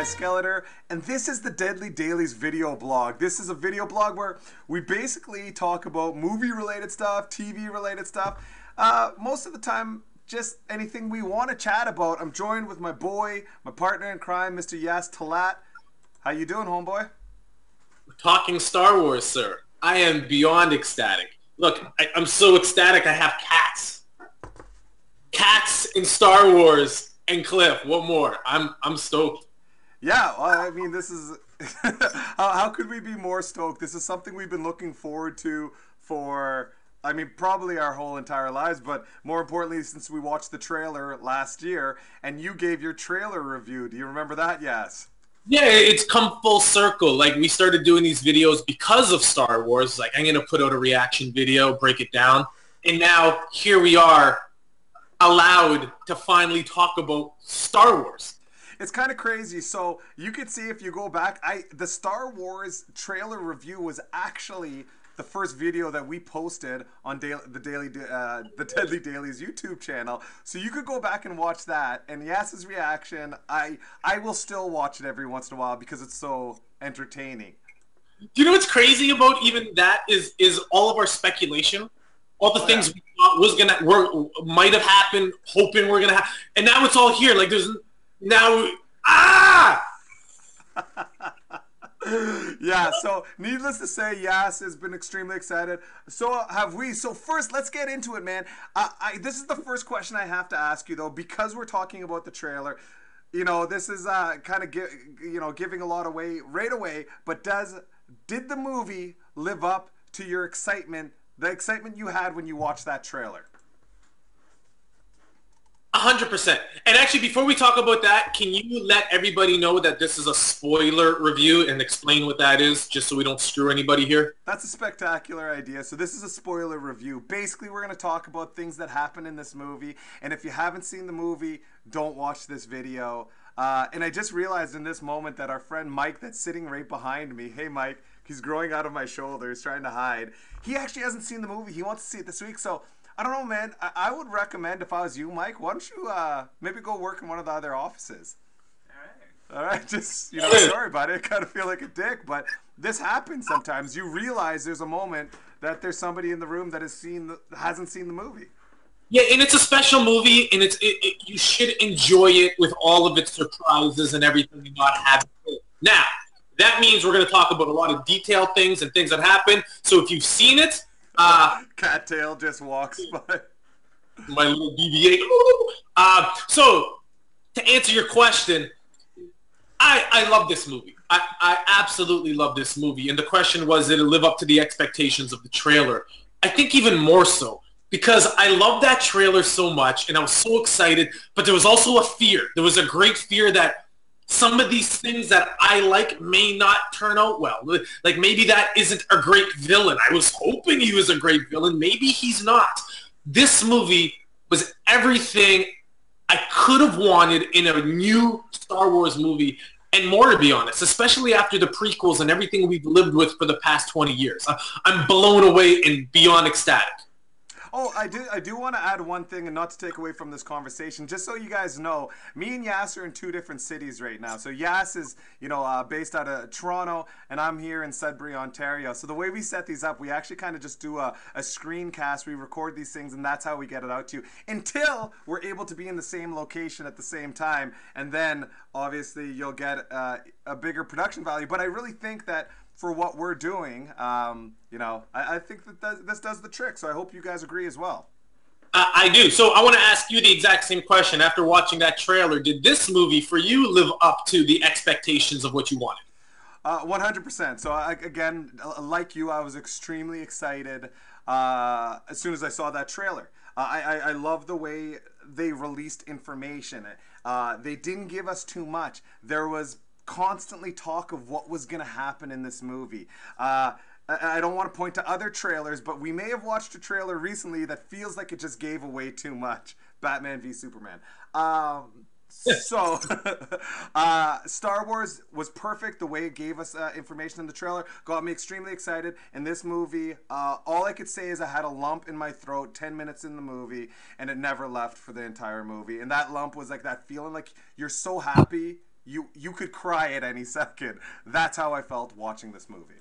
Skeletor, and this is the Deadly Dailies video blog. This is a video blog where we basically talk about movie-related stuff, TV-related stuff. Most of the time, just anything we want to chat about. I'm joined with my boy, my partner in crime, Mr. Yas Talat. How you doing, homeboy? Talking Star Wars, sir. I am beyond ecstatic. Look, I'm so ecstatic I have cats. Cats in Star Wars and Cliff. What more? I'm stoked. Yeah, well, I mean, this is... how could we be more stoked? This is something we've been looking forward to for... I mean, probably our whole entire lives, but more importantly, since we watched the trailer last year, and you gave your trailer review. Do you remember that, Yas? Yeah, it's come full circle. Like, we started doing these videos because of Star Wars. Like, I'm going to put out a reaction video, break it down. And now, here we are, allowed to finally talk about Star Wars. It's kind of crazy. So, you could see if you go back, the Star Wars trailer review was actually the first video that we posted on the Deadly Dailies YouTube channel. So you could go back and watch that. And Yas's reaction, I will still watch it every once in a while because it's so entertaining. Do you know what's crazy about even that is all of our speculation, all the things we thought might have happened, hoping we're gonna have, and now it's all here. Like there's now Yeah, so needless to say, Yas has been extremely excited. So have we. So first, let's get into it, man. This is the first question I have to ask you, though, because we're talking about the trailer. You know, this is kind of giving a lot away right away. But did the movie live up to your excitement, the excitement you had when you watched that trailer? 100%. And actually, before we talk about that, can you let everybody know that this is a spoiler review and explain what that is, just so we don't screw anybody here? That's a spectacular idea. So this is a spoiler review. Basically, we're going to talk about things that happen in this movie. And if you haven't seen the movie, don't watch this video. And I just realized in this moment that our friend Mike that's sitting right behind me, hey Mike, he's growing out of my shoulder, he's trying to hide. He actually hasn't seen the movie. He wants to see it this week. So I don't know, man. I would recommend, if I was you, Mike, why don't you maybe go work in one of the other offices? All right. Just, sorry about it. I kind of feel like a dick, but this happens sometimes. You realize there's a moment that there's somebody in the room that hasn't seen the movie. Yeah, and it's a special movie, and you should enjoy it with all of its surprises and everything you not have. Now, that means we're going to talk about a lot of detailed things and things that happen. So if you've seen it, Cattail just walks by. My little BB-8. So, to answer your question, I love this movie. I absolutely love this movie. And the question was, did it live up to the expectations of the trailer? I think even more so. Because I love that trailer so much, and I was so excited. But there was also a fear. There was a great fear that some of these things that I like may not turn out well. Like maybe that isn't a great villain. I was hoping he was a great villain. Maybe he's not. This movie was everything I could have wanted in a new Star Wars movie, and more, to be honest, especially after the prequels and everything we've lived with for the past 20 years. I'm blown away and beyond ecstatic. Oh, I do want to add one thing, and not to take away from this conversation, just so you guys know, me and Yas are in two different cities right now. So Yas is, based out of Toronto, and I'm here in Sudbury, Ontario. So the way we set these up, we actually kind of just do a screencast. We record these things, and that's how we get it out to you, until we're able to be in the same location at the same time. And then, obviously, you'll get a bigger production value. But I really think that for what we're doing, I think that this does the trick. So I hope you guys agree as well. I do. So I want to ask you the exact same question. After watching that trailer, did this movie for you live up to the expectations of what you wanted? 100%. So again, like you, I was extremely excited as soon as I saw that trailer. I love the way they released information. They didn't give us too much. There was constantly talk of what was going to happen in this movie. I don't want to point to other trailers, but we may have watched a trailer recently that feels like it just gave away too much. Batman v Superman. So, Star Wars was perfect. The way it gave us information in the trailer got me extremely excited. In this movie, all I could say is I had a lump in my throat 10 minutes in the movie, and it never left for the entire movie. And that lump was like that feeling like you're so happy you could cry at any second. That's how I felt watching this movie.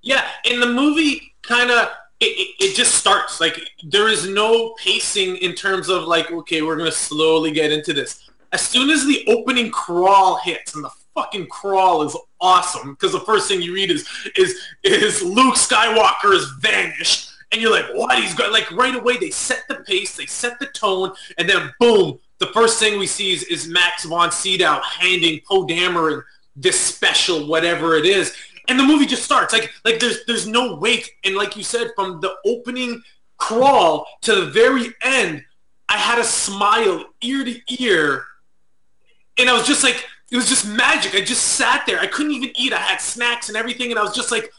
Yeah, in the movie, kind of, it just starts. Like, there is no pacing in terms of, like, okay, we're going to slowly get into this. As soon as the opening crawl hits, and the fucking crawl is awesome, because the first thing you read is Luke Skywalker has vanished, and you're like, what? He's got, like, right away, they set the pace, they set the tone, and then, boom, the first thing we see is Max von Sydow handing Poe Dameron this special whatever it is. And the movie just starts. Like there's no wait. And like you said, from the opening crawl to the very end, I had a smile ear to ear. And I was just like, it was just magic. I just sat there. I couldn't even eat. I had snacks and everything. And I was just like,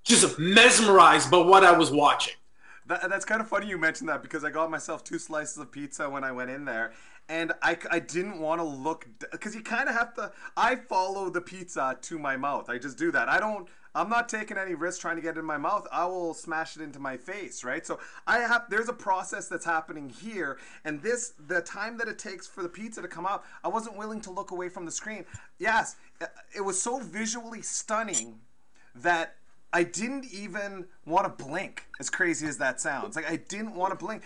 just mesmerized by what I was watching. That's kind of funny you mentioned that, because I got myself 2 slices of pizza when I went in there, and I didn't want to look, because you kind of have to, I follow the pizza to my mouth. I just do that. I'm not taking any risks trying to get it in my mouth. I will smash it into my face, right? So there's a process that's happening here, and the time that it takes for the pizza to come out, I wasn't willing to look away from the screen. Yes, it was so visually stunning that I didn't even want to blink, as crazy as that sounds. Like, I didn't want to blink.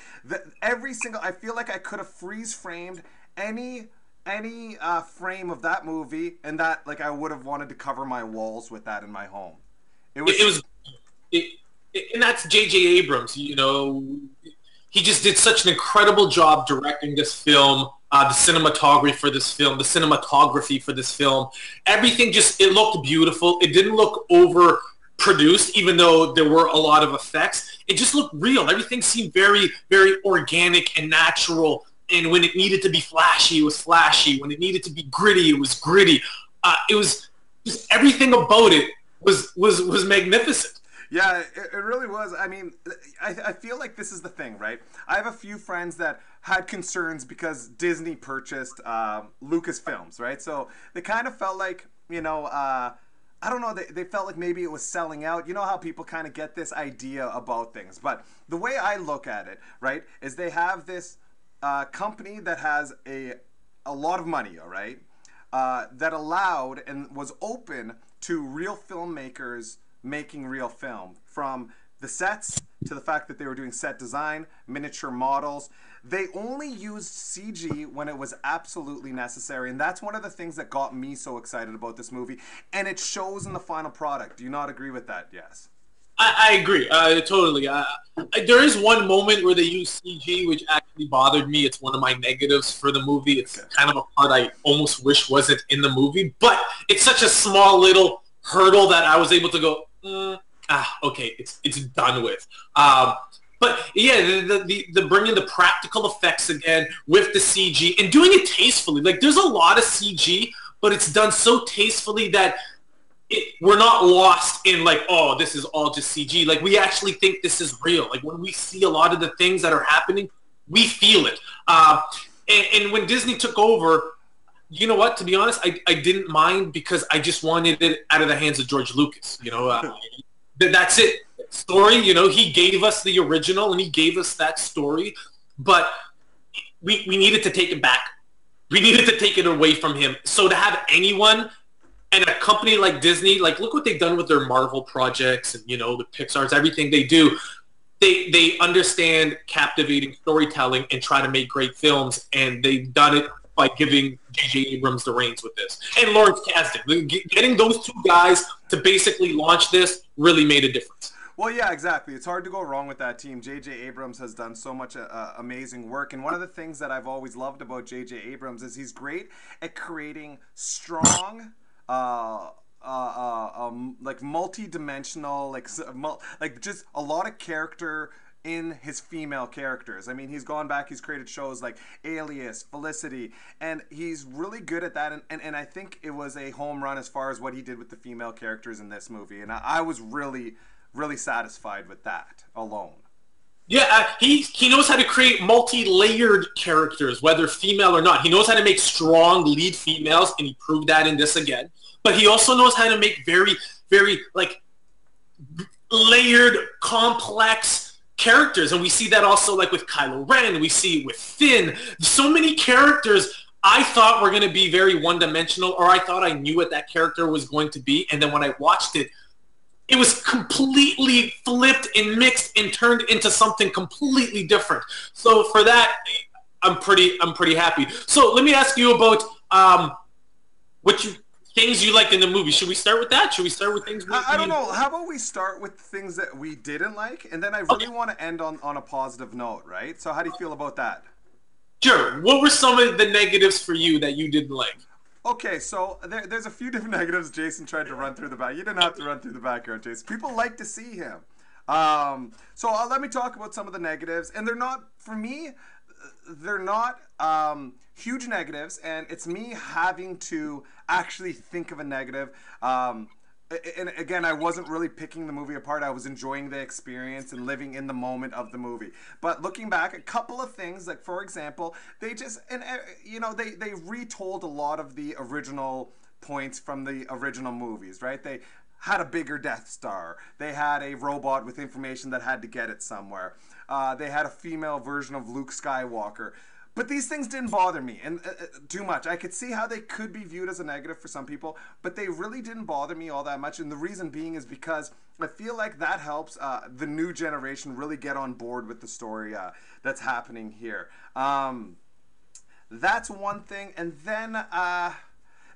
I feel like I could have freeze framed any frame of that movie, and that, like, I would have wanted to cover my walls with that in my home. And that's J.J. Abrams. You know, he just did such an incredible job directing this film. The cinematography for this film, everything it looked beautiful. It didn't look overproduced, even though there were a lot of effects. It just looked real. Everything seemed very, very organic and natural. And when it needed to be flashy, it was flashy. When it needed to be gritty, it was gritty. It was just everything about it was magnificent. Yeah, it really was. I mean, I feel like this is the thing, right? I have a few friends that had concerns because Disney purchased Lucasfilms, right? So they kind of felt like, you know, I don't know, they felt like maybe it was selling out. You know how people kind of get this idea about things. But the way I look at it, right, is they have this company that has a lot of money, all right, that allowed and was open to real filmmakers making real film, from the sets to the fact that they were doing set design, miniature models. They only used CG when it was absolutely necessary, and that's one of the things that got me so excited about this movie, and it shows in the final product. Do you not agree with that? Yes. I agree, totally. There is one moment where they use CG, which actually bothered me. It's one of my negatives for the movie. It's kind of a part I almost wish wasn't in the movie, but it's such a small little hurdle that I was able to go, okay, it's done with. But yeah, the bringing the practical effects again with the CG and doing it tastefully. Like, there's a lot of CG, but it's done so tastefully that we're not lost in, like, oh, this is all just CG. Like, we actually think this is real. Like, when we see a lot of the things that are happening, we feel it. And when Disney took over, you know what? To be honest, I didn't mind, because I just wanted it out of the hands of George Lucas. You know, that's it. Story, you know, he gave us the original and he gave us that story, but we needed to take it back. We needed to take it away from him. So to have anyone and a company like Disney, like, look what they've done with their Marvel projects and, you know, the Pixar's, everything they do. They understand captivating storytelling and try to make great films, and they've done it by giving J.J. Abrams the reins with this. And Lawrence Kasdan. Getting those two guys to basically launch this really made a difference. Well, yeah, exactly. It's hard to go wrong with that team. J.J. Abrams has done so much amazing work. And one of the things that I've always loved about J.J. Abrams is he's great at creating strong, like, multi-dimensional, like just a lot of character in his female characters. I mean, he's gone back, he's created shows like Alias, Felicity, and he's really good at that, and I think it was a home run as far as what he did with the female characters in this movie, and I was really satisfied with that alone. Yeah, he knows how to create multi-layered characters, whether female or not. He knows how to make strong lead females, and he proved that in this again. But he also knows how to make very, very, like, layered, complex characters, and we see that also, like, with Kylo Ren. We see it with Finn. So many characters I thought were going to be very one-dimensional, or I thought I knew what that character was going to be, and then when I watched it, it was completely flipped and mixed and turned into something completely different. So for that, I'm pretty happy. So let me ask you about things you liked in the movie. Should we start with that? Should we start with things? I don't know. How about we start with things that we didn't like, and then I really want to end on a positive note, right? So how do you feel about that? Sure. What were some of the negatives for you that you didn't like? Okay, so there's a few different negatives. Jason tried to run through the back. You didn't have to run through the backyard, Jason. People like to see him. So let me talk about some of the negatives, and they're not, for me, they're not huge negatives, and it's me having to actually think of a negative. And again, I wasn't really picking the movie apart. I was enjoying the experience and living in the moment of the movie. But looking back, a couple of things, like for example, they just, and they retold a lot of the original points from the original movies, right? They had a bigger Death Star. They had a robot with information that had to get it somewhere. They had a female version of Luke Skywalker. But these things didn't bother me and too much. I could see how they could be viewed as a negative for some people, but they really didn't bother me all that much. And the reason being is because I feel like that helps the new generation really get on board with the story that's happening here. That's one thing. And then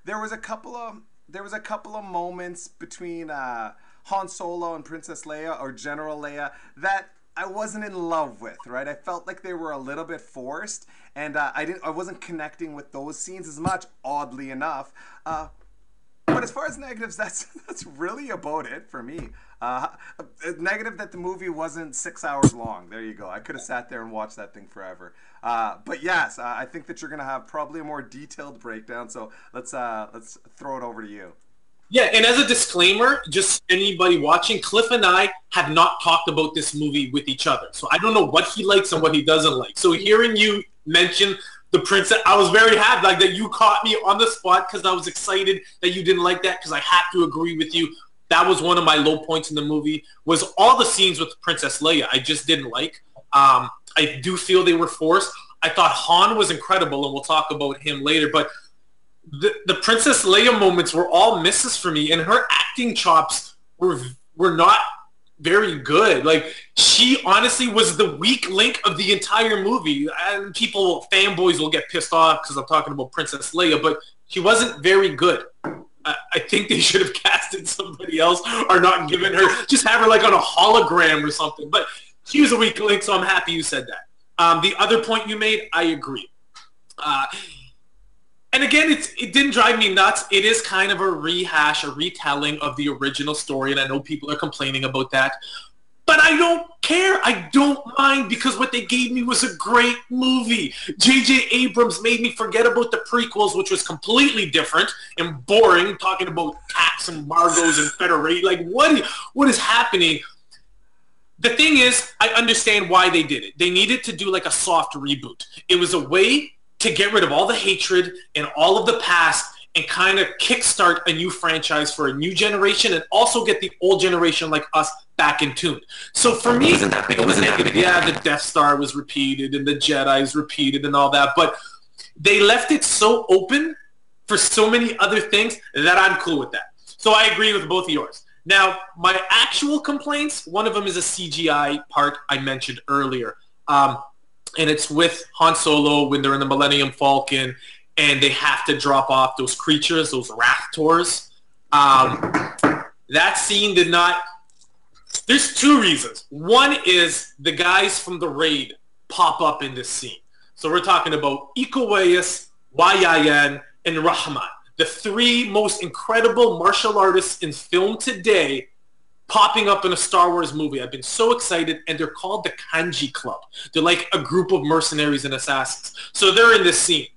there was a couple of moments between Han Solo and Princess Leia, or General Leia, that I wasn't in love with, right? I felt like they were a little bit forced, and I wasn't connecting with those scenes as much, oddly enough. But as far as negatives, that's really about it for me. Negative that the movie wasn't 6 hours long. There you go. I could have sat there and watched that thing forever. But yes, I think that you're gonna have probably a more detailed breakdown. So let's throw it over to you. Yeah, and as a disclaimer, just anybody watching, Cliff and I have not talked about this movie with each other. So I don't know what he likes and what he doesn't like. So hearing you mention the princess, I was very happy like that you caught me on the spot, because I was excited that you didn't like that, because I had to agree with you. That was one of my low points in the movie, was all the scenes with Princess Leia. I just didn't like. I do feel they were forced. I thought Han was incredible, and we'll talk about him later, but the Princess Leia moments were all misses for me, and her acting chops were not very good. Like, she honestly was the weak link of the entire movie. And fanboys will get pissed off because I'm talking about Princess Leia, but she wasn't very good. I think they should have casted somebody else, or not given her, just have her like on a hologram or something. But she was a weak link, so I'm happy you said that. The other point you made, I agree. And again, it didn't drive me nuts. It is kind of a rehash, a retelling of the original story, and I know people are complaining about that. But I don't care. I don't mind, because what they gave me was a great movie. J.J. Abrams made me forget about the prequels, which was completely different and boring, talking about tax embargoes and federation. Like, what is happening? The thing is, I understand why they did it. They needed to do like a soft reboot. It was a way to get rid of all the hatred and all of the past and kind of kickstart a new franchise for a new generation, and also get the old generation like us back in tune. So for me, isn't that big? Yeah, the Death Star was repeated and the Jedi's repeated and all that, but they left it so open for so many other things that I'm cool with that. So I agree with both of yours. Now, my actual complaints, one of them is a CGI part I mentioned earlier. And it's with Han Solo when they're in the Millennium Falcon and they have to drop off those creatures, those Raptors. That scene did not... There's two reasons. One is the guys from the raid pop up in this scene. So we're talking about Iko Uwais, Yayan, and Rahman. The three most incredible martial artists in film today popping up in a Star Wars movie. I've been so excited, and they're called the Kanji Club. They're like a group of mercenaries and assassins. So they're in this scene.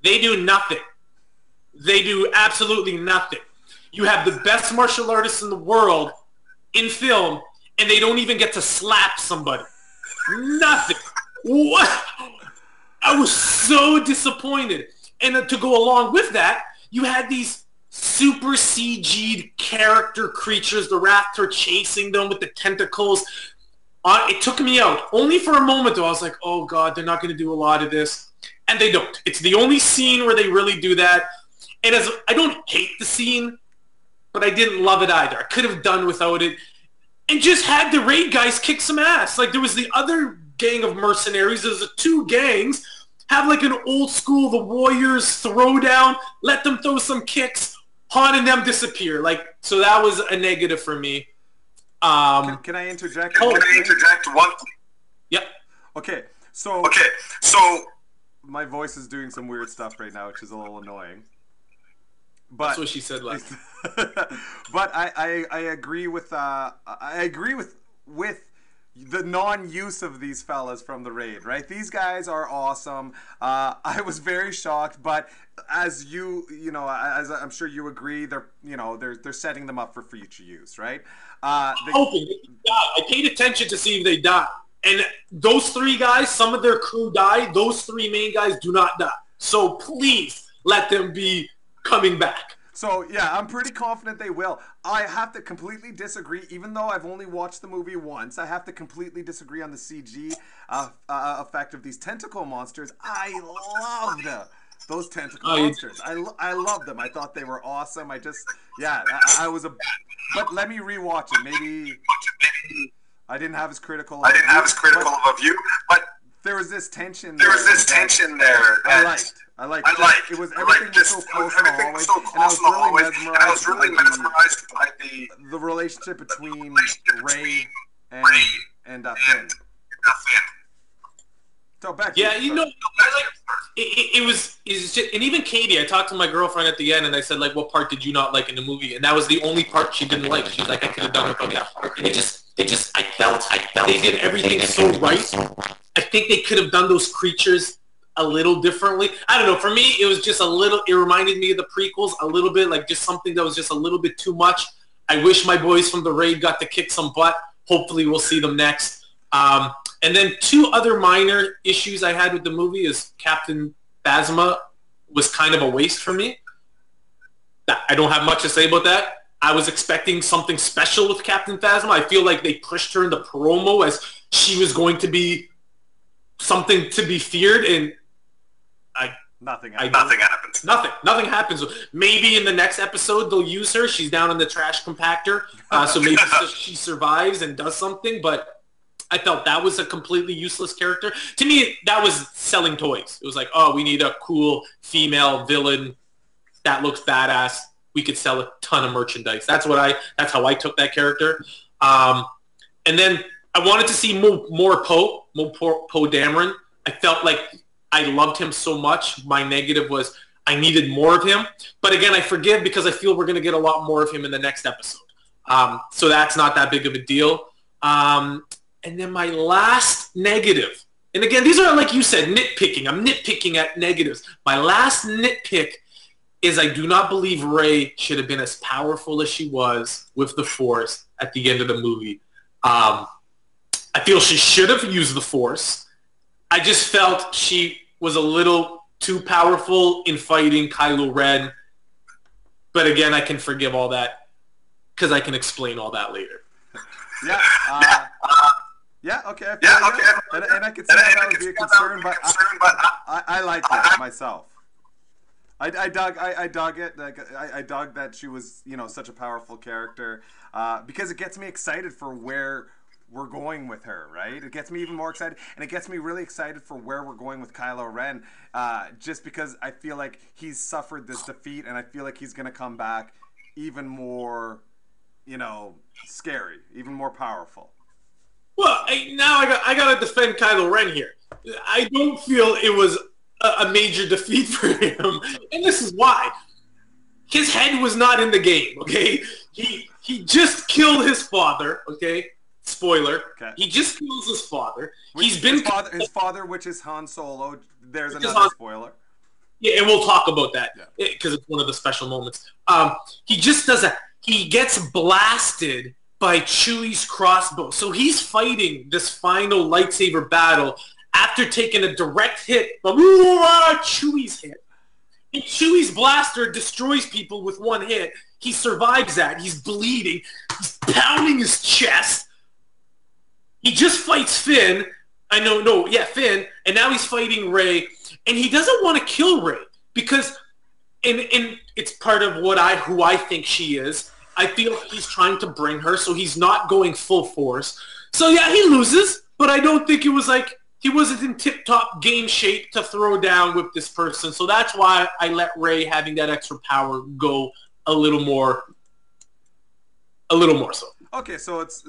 They do nothing. They do absolutely nothing. You have the best martial artists in the world in film, and they don't even get to slap somebody. Nothing. What? I was so disappointed. And to go along with that, you had these super CG'd character creatures, the Raptor chasing them with the tentacles. It took me out. Only for a moment, though. I was like, oh, God, they're not going to do a lot of this. and they don't. It's the only scene where they really do that. And as I don't hate the scene, but I didn't love it either. I could have done without it. And just had the raid guys kick some ass. Like, there was the other gang of mercenaries. There's the two gangs. Have like an old school, the Warriors throwdown. Let them throw some kicks. Han and them disappear. Like, so that was a negative for me. Can I interject? Oh, Can I interject one? Yep. Okay, so my voice is doing some weird stuff right now, which is a little annoying. But, that's what she said last. But I agree with the non-use of these fellas from the raid, right? These guys are awesome. I was very shocked, but as as I'm sure you agree, they're setting them up for future use, right? Hoping they die. I paid attention to see if they die, and those three guys, some of their crew died. Those three main guys do not die. So please let them be coming back. So, yeah, I'm pretty confident they will. I have to completely disagree, even though I've only watched the movie once. I have to completely disagree on the CG effect of these tentacle monsters. I loved those tentacle monsters. I loved them. I thought they were awesome. I was but let me rewatch it. Maybe I didn't have as critical of a view, but there was this tension there. I liked it. It was everything was so close in the hallway, and I was really mesmerized by the relationship between Rey and Finn. So back to it was just, and even Katie, I talked to my girlfriend at the end, and I said, like, what part did you not like in the movie? And that was the only part she didn't like. She's like, I could have done without that part. I felt they did everything so right. I think they could have done those creatures a little differently. I don't know. For me, it was just it reminded me of the prequels a little bit, like just something that was just a little bit too much. I wish my boys from the raid got to kick some butt. Hopefully we'll see them next. And then two other minor issues I had with the movie is Captain Phasma was kind of a waste for me. I don't have much to say about that. I was expecting something special with Captain Phasma. I feel like they pushed her in the promo as she was going to be something to be feared, and nothing happens. Nothing happens. Maybe in the next episode they'll use her. She's down in the trash compactor, so maybe she survives and does something. But I felt that was a completely useless character. To me, that was selling toys. It was like, oh, we need a cool female villain that looks badass. We could sell a ton of merchandise. That's how I took that character. And then I wanted to see more Poe Dameron. I felt like I loved him so much. My negative was I needed more of him. But again, I forgive because I feel we're going to get a lot more of him in the next episode. So that's not that big of a deal. And then my last negative, and again, these are, like you said, nitpicking. I'm nitpicking at negatives. My last nitpick is I do not believe Rey should have been as powerful as she was with the Force at the end of the movie. I feel she should have used the Force. I just felt she was a little too powerful in fighting Kylo Ren. But again, I can forgive all that because I can explain all that later. Yeah. Okay. And I can see that would be a concern, but I like that myself. I dug it. Like, I dug that she was, such a powerful character because it gets me excited for where we're going with her, right? It gets me even more excited, and it gets me really excited for where we're going with Kylo Ren, just because I feel like he's suffered this defeat, and I feel like he's going to come back even more, scary, even more powerful. Well, I got to defend Kylo Ren here. I don't feel it was a major defeat for him, and this is why. His head was not in the game, okay? He just killed his father, okay? Spoiler. Okay. He just kills his father. His father, which is Han Solo. There's another spoiler. Yeah, and we'll talk about that because it's one of the special moments. He gets blasted by Chewie's crossbow. So he's fighting this final lightsaber battle after taking a direct hit from Chewie's hit. And Chewie's blaster destroys people with one hit. He survives that. He's bleeding. He's pounding his chest. He just fights Finn. Finn. And now he's fighting Rey. and he doesn't want to kill Rey because, and it's part of who I think she is. I feel he's trying to bring her, so he's not going full force. So yeah, he loses, but I don't think it was like he wasn't in tip-top game shape to throw down with this person. So that's why I let Rey having that extra power go a little more so. Okay, so it's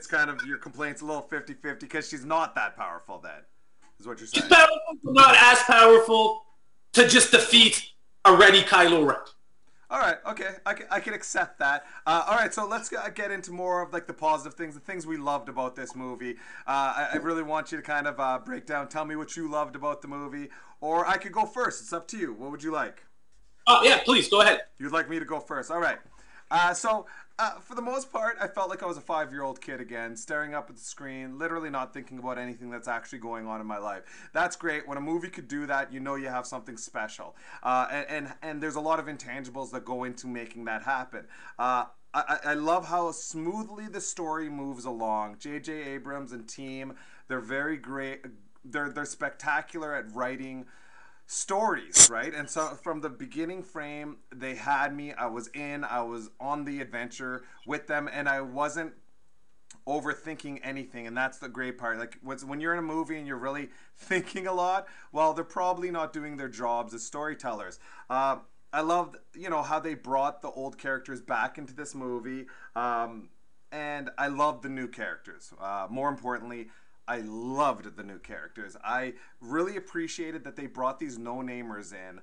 kind of your complaint's a little 50-50 because she's not that powerful then, is what you're saying. She's powerful, but not as powerful to just defeat a ready Kylo Ren. All right, okay, I can accept that. All right, so let's get into more of like the positive things, the things we loved about this movie. I really want you to kind of break down, tell me what you loved about the movie, or I could go first. It's up to you. What would you like? Yeah, please, go ahead. You'd like me to go first. All right. For the most part, I felt like I was a 5-year-old kid again, staring up at the screen, literally not thinking about anything that's actually going on in my life. That's great. When a movie could do that, you know you have something special. And there's a lot of intangibles that go into making that happen. I love how smoothly the story moves along. J.J. Abrams and team, they're very great. They're spectacular at writing stories, right? And so from the beginning frame, they had me. I was on the adventure with them, and I wasn't overthinking anything. And that's the great part. Like when you're in a movie and you're really thinking a lot, well, they're probably not doing their jobs as storytellers. I loved, how they brought the old characters back into this movie, and I loved the new characters. More importantly, I loved the new characters. I really appreciated that they brought these no-namers in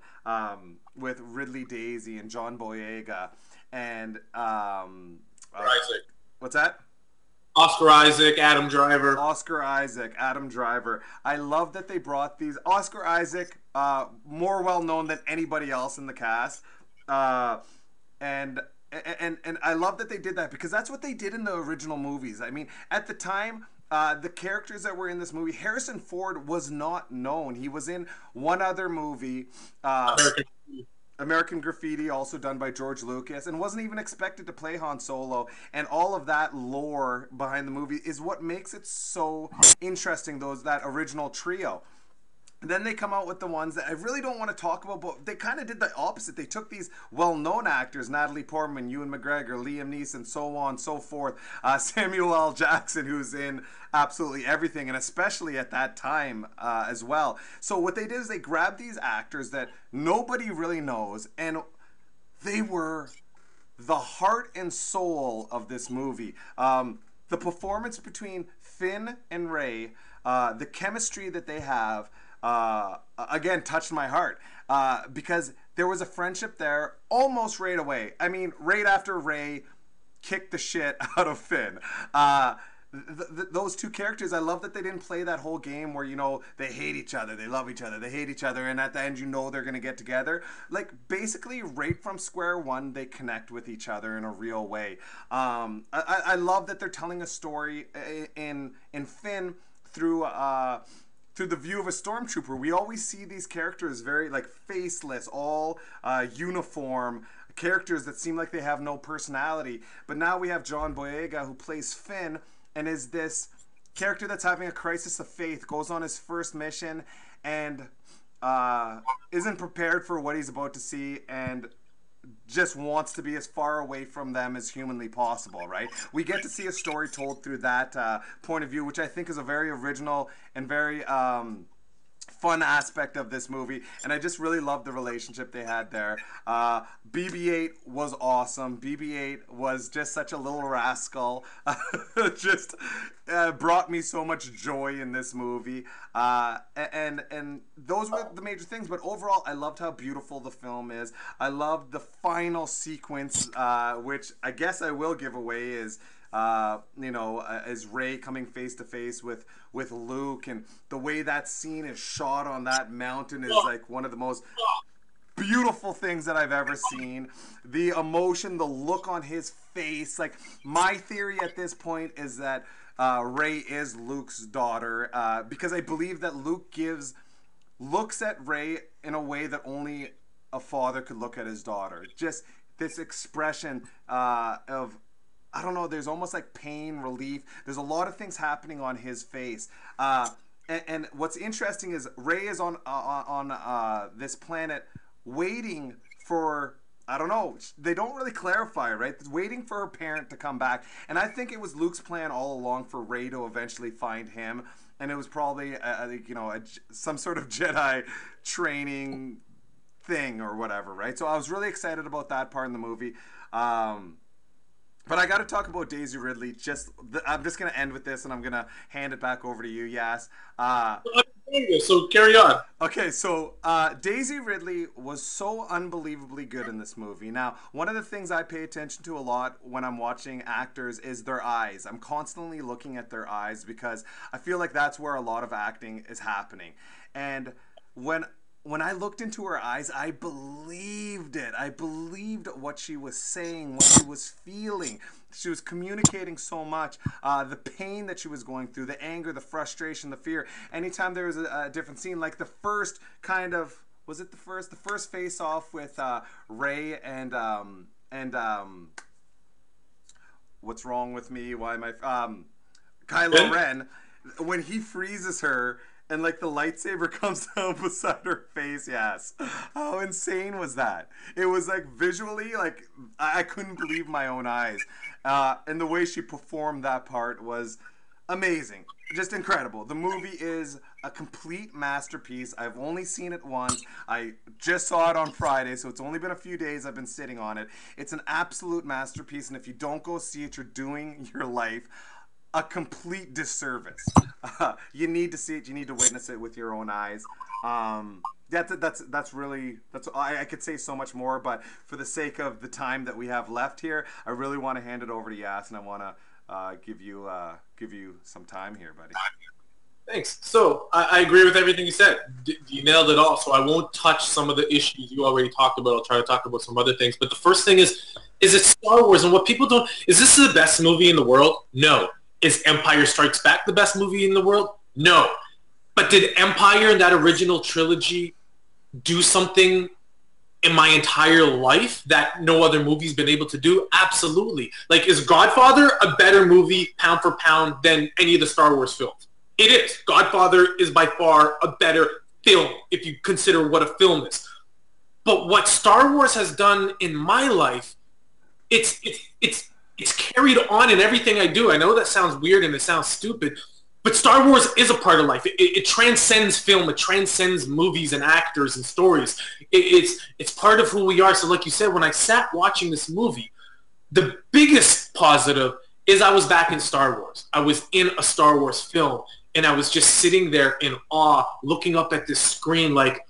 with Ridley Daisy and John Boyega and Isaac. What's that? Oscar Isaac, Adam Driver. Oscar Isaac, Adam Driver. I love that they brought these. Oscar Isaac, more well-known than anybody else in the cast. And I love that they did that because that's what they did in the original movies. I mean, at the time, the characters that were in this movie, Harrison Ford was not known. He was in one other movie, American Graffiti, also done by George Lucas, and wasn't even expected to play Han Solo. And all of that lore behind the movie is what makes it so interesting, that original trio. And then they come out with the ones that I really don't want to talk about, but they kind of did the opposite. They took these well-known actors, Natalie Portman, Ewan McGregor, Liam Neeson, so on and so forth, Samuel L. Jackson, who's in absolutely everything, and especially at that time as well. So what they did is they grabbed these actors that nobody really knows, and they were the heart and soul of this movie. The performance between Finn and Rey, the chemistry that they have, again, touched my heart because there was a friendship there almost right away. I mean, right after Rey kicked the shit out of Finn. Those two characters, I love that they didn't play that whole game where, they hate each other, they love each other, they hate each other, and at the end they're going to get together. Like, basically, right from square one, they connect with each other in a real way. I love that they're telling a story in Finn through the view of a stormtrooper. We always see these characters very faceless, all uniform characters that seem like they have no personality. But now we have John Boyega, who plays Finn and is this character that's having a crisis of faith, goes on his first mission and isn't prepared for what he's about to see and just wants to be as far away from them as humanly possible, right? We get to see a story told through that point of view, which I think is a very original and very fun aspect of this movie, and I just really loved the relationship they had there. BB-8 was awesome. BB-8 was just such a little rascal. Just brought me so much joy in this movie. And those were the major things, but overall, I loved how beautiful the film is. I loved the final sequence, which I guess I will give away is is Rey coming face to face with Luke, and the way that scene is shot on that mountain is like one of the most beautiful things that I've ever seen. The emotion, the look on his face. Like, my theory at this point is that Rey is Luke's daughter, because I believe that Luke looks at Rey in a way that only a father could look at his daughter. Just this expression of, I don't know, there's almost like pain, relief. There's a lot of things happening on his face. and what's interesting is Rey is on this planet waiting for, I don't know, they don't really clarify, right? Waiting for her parent to come back. And I think it was Luke's plan all along for Rey to eventually find him. And it was probably, some sort of Jedi training thing or whatever, right? So I was really excited about that part in the movie. But I got to talk about Daisy Ridley. I'm just going to end with this, and I'm going to hand it back over to you, Yas. So carry on. Okay, so Daisy Ridley was so unbelievably good in this movie. Now, one of the things I pay attention to a lot when I'm watching actors is their eyes. I'm constantly looking at their eyes because I feel like that's where a lot of acting is happening. And when I looked into her eyes, I believed it. I believed what she was saying, what she was feeling. She was communicating so much. The pain that she was going through, the anger, the frustration, the fear. Anytime there was a different scene, like the first kind of, was it the first? The first face-off with Rey and what's wrong with me? Why am I... Kylo Ren, when he freezes her... And like the lightsaber comes down beside her face, yes. How insane was that? It was like visually, like I couldn't believe my own eyes. And the way she performed that part was amazing. Just incredible. The movie is a complete masterpiece. I've only seen it once. I just saw it on Friday, so it's only been a few days I've been sitting on it. It's an absolute masterpiece, and if you don't go see it, you're doing your life a complete disservice. You need to see it. You need to witness it with your own eyes. That's really I could say so much more, but for the sake of the time that we have left here, I really want to hand it over to Yas, and I want to give you some time here, buddy. Thanks. So I agree with everything you said. You nailed it all. So I won't touch some of the issues you already talked about. I'll try to talk about some other things. But the first thing is it Star Wars? And what people don't... Is this the best movie in the world? No. Is Empire Strikes Back the best movie in the world? No. But did Empire and that original trilogy do something in my entire life that no other movie's been able to do? Absolutely. Like, is Godfather a better movie, pound for pound, than any of the Star Wars films? It is. Godfather is by far a better film, if you consider what a film is. But what Star Wars has done in my life, it's carried on in everything I do. I know that sounds weird and it sounds stupid, but Star Wars is a part of life. It transcends film. It transcends movies and actors and stories. It's part of who we are. So like you said, when I sat watching this movie, the biggest positive is I was back in Star Wars. I was in a Star Wars film, and I was just sitting there in awe, looking up at this screen like,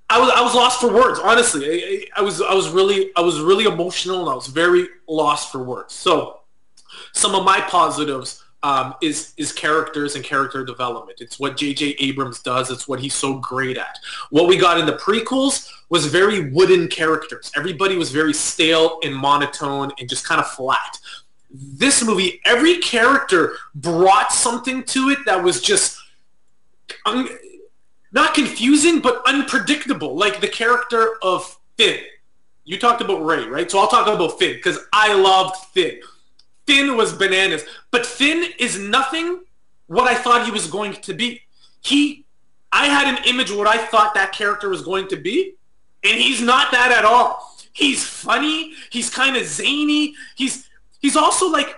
I was lost for words, honestly. I was really emotional, and I was very lost for words. So some of my positives is characters and character development. It's what J.J. Abrams does. It's what he's so great at. What we got in the prequels was very wooden characters. Everybody was very stale and monotone and just kind of flat. This movie, every character brought something to it that was just... not confusing, but unpredictable. Like the character of Finn. You talked about Rey, right? So I'll talk about Finn, because I loved Finn. Finn was bananas. But Finn is nothing what I thought he was going to be. I had an image of what I thought that character was going to be, and he's not that at all. He's funny. He's kind of zany. He's also like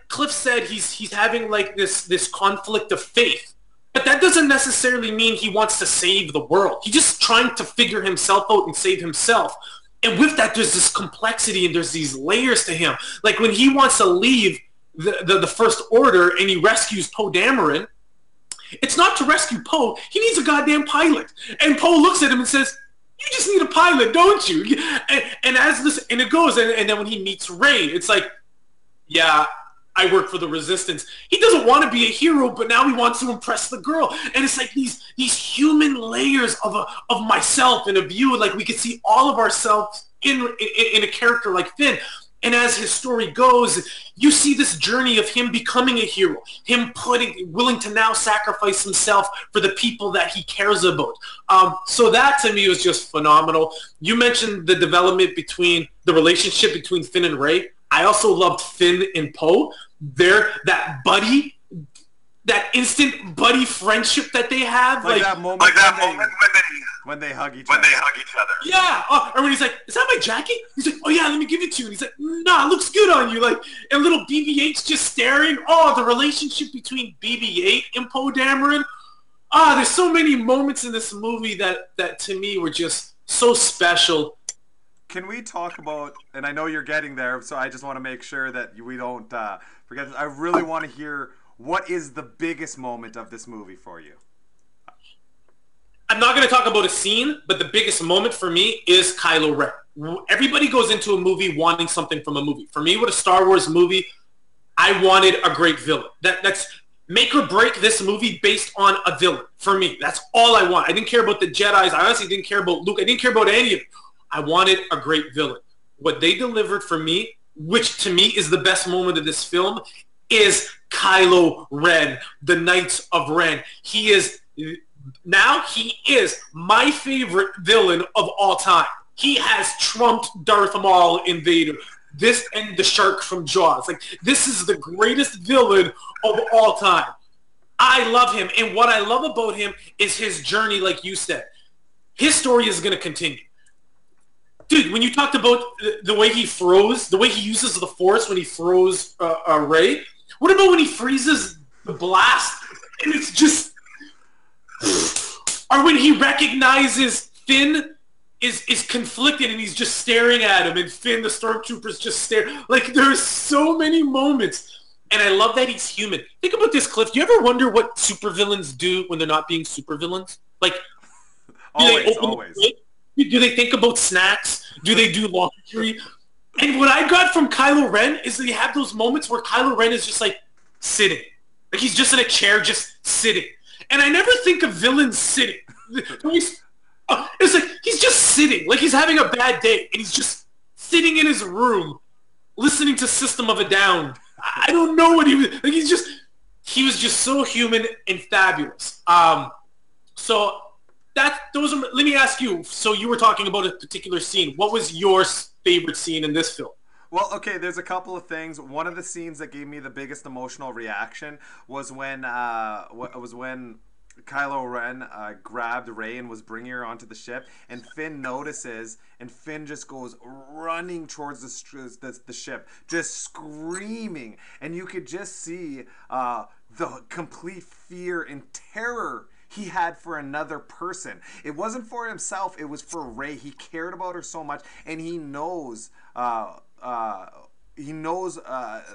Cliff said, he's having like this conflict of faith. But that doesn't necessarily mean he wants to save the world. He's just trying to figure himself out and save himself. And with that, there's this complexity and there's these layers to him. Like when he wants to leave the First Order and he rescues Poe Dameron, it's not to rescue Poe. He needs a goddamn pilot. And Poe looks at him and says, you just need a pilot, don't you? And as this, and it goes, and then when he meets Rey, it's like, yeah, I work for the Resistance. He doesn't want to be a hero, but now he wants to impress the girl. And it's like these human layers of myself and of you. Like we could see all of ourselves in a character like Finn. And as his story goes, you see this journey of him becoming a hero, him willing to now sacrifice himself for the people that he cares about. So that to me was just phenomenal. You mentioned the development the relationship between Finn and Rey. I also loved Finn and Poe. That buddy that instant buddy friendship that they have, like that moment, when they hug each other. Yeah, or when he's like, "Is that my jacket?" He's like, "Oh yeah, let me give it to you." And he's like, "Nah, it looks good on you." Like, and little BB-8's just staring. Oh, the relationship between BB-8 and Poe Dameron. There's so many moments in this movie that to me were just so special. Can we talk about, and I know you're getting there, so I just want to make sure that we don't forget this. I really want to hear, what is the biggest moment of this movie for you? I'm not going to talk about a scene, but the biggest moment for me is Kylo Ren. Everybody goes into a movie wanting something from a movie. For me, with a Star Wars movie, I wanted a great villain. That's make or break this movie based on a villain. For me, that's all I want. I didn't care about the Jedis. I honestly didn't care about Luke. I didn't care about any of it. I wanted a great villain. What they delivered for me, which to me is the best moment of this film, is Kylo Ren, the Knights of Ren. He is my favorite villain of all time. He has trumped Darth Maul and Vader. This and the shark from Jaws. Like, this is the greatest villain of all time. I love him. And what I love about him is his journey, like you said. His story is going to continue. Dude, when you talked about the way he froze, the way he uses the Force when he froze Rey, what about when he freezes the blast and it's just... Or when he recognizes Finn is conflicted and he's just staring at him, and Finn, the stormtroopers, just stare. Like, there's so many moments. And I love that he's human. Think about this, Cliff. Do you ever wonder what supervillains do when they're not being supervillains? Like, always. Do they think about snacks? Do they do laundry? And what I got from Kylo Ren is that you have those moments where Kylo Ren is just like sitting. Like, he's just in a chair just sitting. And I never think of villains sitting. It's like he's just sitting. Like, he's having a bad day. And he's just sitting in his room listening to System of a Down. I don't know what he was. Like, he was just so human and fabulous. So let me ask you. So you were talking about a particular scene. What was your favorite scene in this film? Well, okay, there's a couple of things. One of the scenes that gave me the biggest emotional reaction was when Kylo Ren grabbed Rey and was bringing her onto the ship, and Finn notices, and Finn just goes running towards the ship, just screaming, and you could just see the complete fear and terror he had for another person. It wasn't for himself, it was for Rey. He cared about her so much, and he knows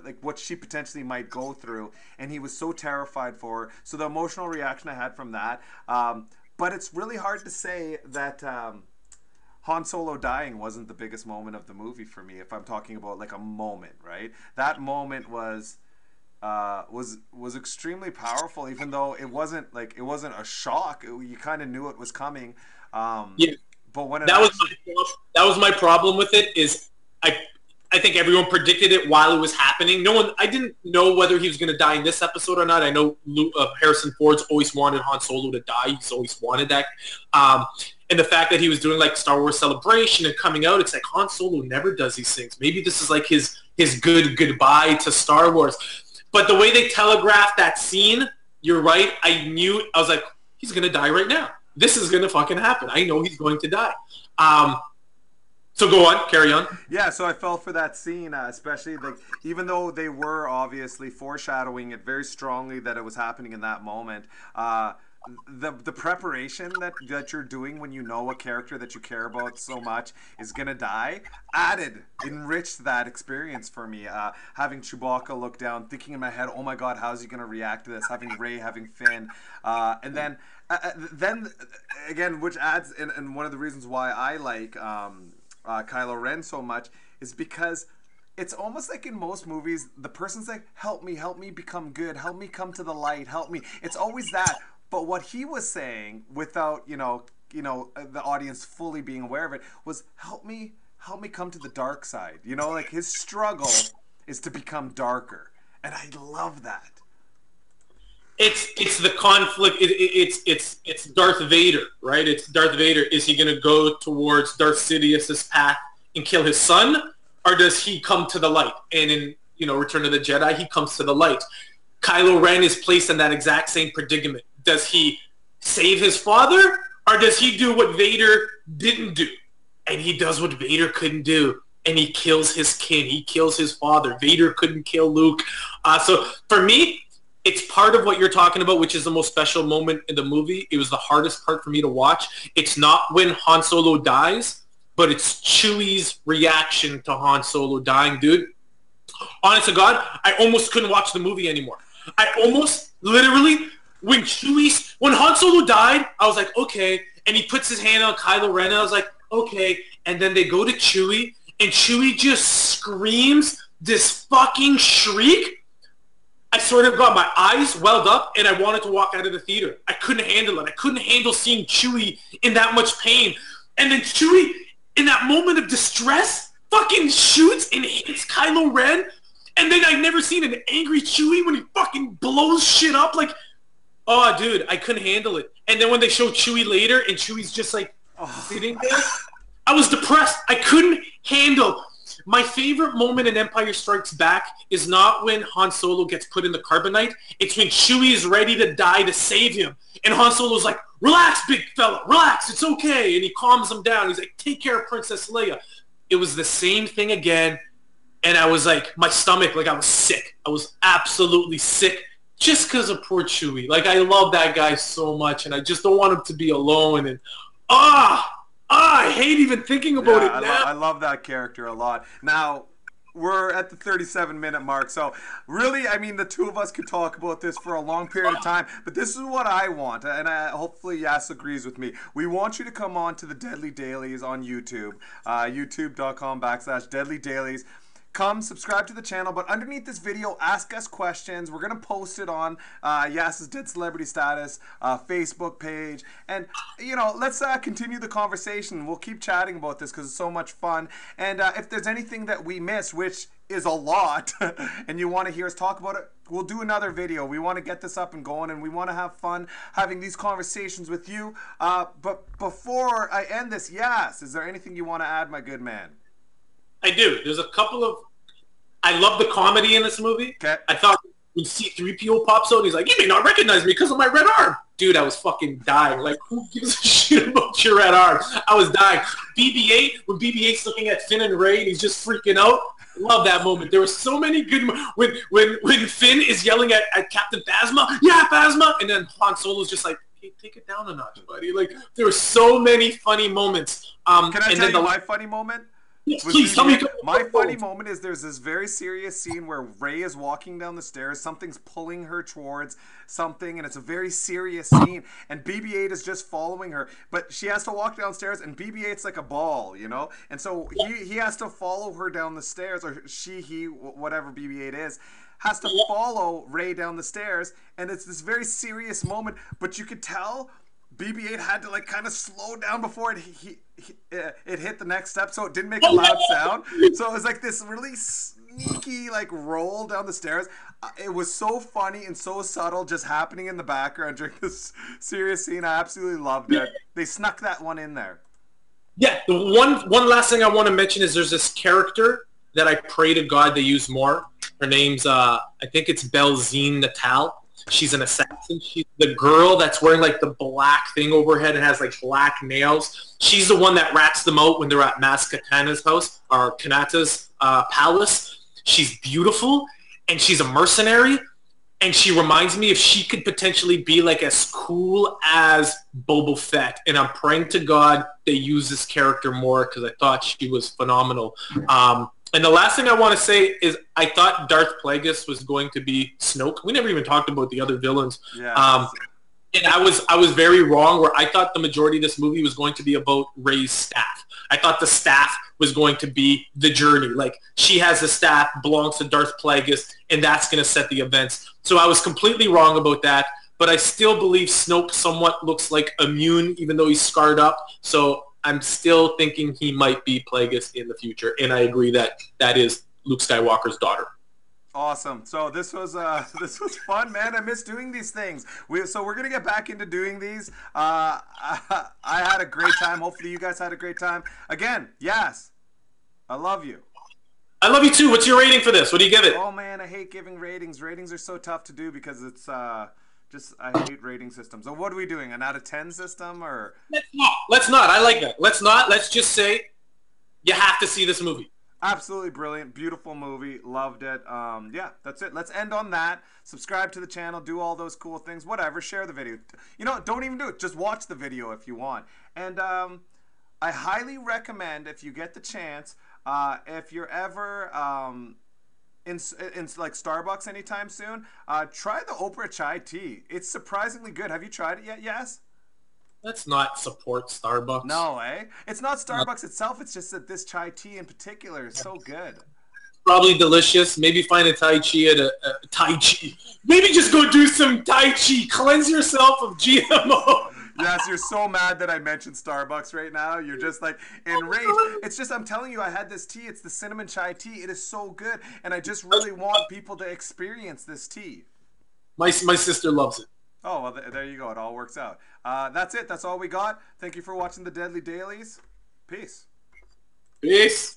like what she potentially might go through, and he was so terrified for her. So the emotional reaction I had from that, but it's really hard to say that Han Solo dying wasn't the biggest moment of the movie for me, if I'm talking about like a moment, right? That moment was extremely powerful, even though it wasn't a shock. You kind of knew it was coming. Yeah. But when that was my problem with it, is I think everyone predicted it while it was happening. I didn't know whether he was going to die in this episode or not. I know Harrison Ford's always wanted Han Solo to die. He's always wanted that. And the fact that he was doing like Star Wars Celebration and coming out, it's like Han Solo never does these things. Maybe this is like his goodbye to Star Wars. But the way they telegraphed that scene, you're right. I was like, he's going to die right now. This is going to fucking happen. I know he's going to die. So go on, carry on. Yeah, so I fell for that scene, especially like, even though they were obviously foreshadowing it very strongly that it was happening in that moment. The preparation that you're doing when you know a character that you care about so much is gonna die enriched that experience for me. Having Chewbacca look down, thinking in my head, oh my god, how's he gonna react to this? Having Rey, having Finn, and then again, which adds, and one of the reasons why I like Kylo Ren so much is because it's almost like in most movies, the person's like, help me become good, help me come to the light, help me. It's always that. But what he was saying, without the audience fully being aware of it, was help me come to the dark side. Like his struggle is to become darker, and I love that. It's the conflict. It's Darth Vader, right? It's Darth Vader. Is he going to go towards Darth Sidious's path and kill his son, or does he come to the light? And in Return of the Jedi, he comes to the light. Kylo Ren is placed in that exact same predicament. Does he save his father, or does he do what Vader didn't do? And he does what Vader couldn't do, and he kills his kin. He kills his father. Vader couldn't kill Luke. So for me, it's part of what you're talking about, which is the most special moment in the movie. It was the hardest part for me to watch. It's not when Han Solo dies, but it's Chewie's reaction to Han Solo dying, dude. Honest to God, I almost couldn't watch the movie anymore. I almost, literally, when Han Solo died, I was like, okay. And he puts his hand on Kylo Ren, and I was like, okay. And then they go to Chewie, and Chewie just screams this fucking shriek. I sort of got my eyes welled up, and I wanted to walk out of the theater. I couldn't handle it. I couldn't handle seeing Chewie in that much pain. And then Chewie, in that moment of distress, fucking shoots and hits Kylo Ren. And then I've never seen an angry Chewie when he fucking blows shit up. Like, oh, dude, I couldn't handle it. And then when they show Chewie later, and Chewie's just like sitting there, I was depressed. I couldn't handle. My favorite moment in Empire Strikes Back is not when Han Solo gets put in the carbonite. It's when Chewie is ready to die to save him. And Han Solo's like, relax, big fella, relax, it's okay. And he calms him down. He's like, take care of Princess Leia. It was the same thing again. And I was like, my stomach, like I was sick. I was absolutely sick just because of poor Chewie. Like, I love that guy so much, and I just don't want him to be alone. And, I hate even thinking about it now. I love that character a lot. Now, we're at the 37-minute mark, so really, I mean, the two of us could talk about this for a long period of time, but this is what I want, and hopefully Yas agrees with me. We want you to come on to the Deadly Dailies on YouTube, youtube.com/Deadly Dailies. Come subscribe to the channel, but underneath this video, ask us questions. We're going to post it on Yas's Dead Celebrity Status Facebook page. And, you know, let's continue the conversation. We'll keep chatting about this because it's so much fun. And if there's anything that we missed, which is a lot, and you want to hear us talk about it, we'll do another video. We want to get this up and going, and we want to have fun having these conversations with you. But before I end this, Yas, is there anything you want to add, my good man? I do. There's a couple of... I love the comedy in this movie. Okay. I thought when C-3PO pops out, he's like, you may not recognize me because of my red arm. Dude, I was fucking dying. Like, who gives a shit about your red arm? I was dying. BB-8, when BB-8's looking at Finn and Rey, and he's just freaking out. Love that moment. There were so many good... When Finn is yelling at Captain Phasma, yeah, Phasma, and then Han Solo's just like, hey, take it down a notch, buddy. Like, there were so many funny moments. Can I tell you my funny moment? Yes, please tell me. My funny moment is there's this very serious scene where Rey is walking down the stairs. Something's pulling her towards something, and it's a very serious scene. And BB-8 is just following her, but she has to walk downstairs, and BB-8's like a ball, you know. And so he has to follow her down the stairs, or he, whatever BB-8 is, has to follow Rey down the stairs. And it's this very serious moment, but you could tell BB-8 had to like kind of slow down before it hit the next step, so it didn't make a loud sound. So it was like this really sneaky like roll down the stairs. It was so funny and so subtle, just happening in the background during this serious scene. I absolutely loved it. They snuck that one in there. Yeah, the one last thing I want to mention is there's this character that I pray to God they use more. Her name's I think it's Belzine Natal. She's an assassin. She's the girl that's wearing like the black thing over her head and has like black nails. She's the one that rats them out when they're at Maz Kanata's house, or Kanata's palace. She's beautiful, and she's a mercenary, and she reminds me if she could potentially be like as cool as Boba Fett. And I'm praying to God they use this character more because I thought she was phenomenal. And the last thing I want to say is I thought Darth Plagueis was going to be Snoke. We never even talked about the other villains. Yeah. And I was very wrong, where I thought the majority of this movie was going to be about Rey's staff. I thought the staff was going to be the journey. Like, she has the staff, belongs to Darth Plagueis, and that's going to set the events. So I was completely wrong about that. But I still believe Snoke somewhat looks like immune, even though he's scarred up. So I'm still thinking he might be Plagueis in the future, and I agree that that is Luke Skywalker's daughter. Awesome. So this was fun, man. I miss doing these things. So we're gonna get back into doing these. I had a great time. Hopefully you guys had a great time. Again, yes, I love you. I love you too. What's your rating for this? What do you give it? Oh man, I hate giving ratings. Ratings are so tough to do because it's just I hate rating systems. So what are we doing? An out of 10 system or? Let's not. Let's not. I like that. Let's not. Let's just say you have to see this movie. Absolutely brilliant, beautiful movie, loved it. Yeah, that's it. Let's end on that. Subscribe to the channel, do all those cool things, whatever. Share the video. You know, don't even do it. Just watch the video if you want. And I highly recommend if you get the chance. If you're ever in like Starbucks anytime soon, try the Oprah chai tea. It's surprisingly good. Have you tried it yet? Yes? Let's not support Starbucks. No, eh? It's not Starbucks itself. It's just that this chai tea in particular is so good. Probably delicious. Maybe find a Tai Chi at a Tai Chi. Maybe just go do some Tai Chi. Cleanse yourself of GMO. Yes, you're so mad that I mentioned Starbucks right now. You're just like enraged. It's just, I'm telling you, I had this tea. It's the cinnamon chai tea. It is so good. And I just really want people to experience this tea. My sister loves it. Oh, well, there you go. It all works out. That's it. That's all we got. Thank you for watching the Deadly Dailies. Peace. Peace.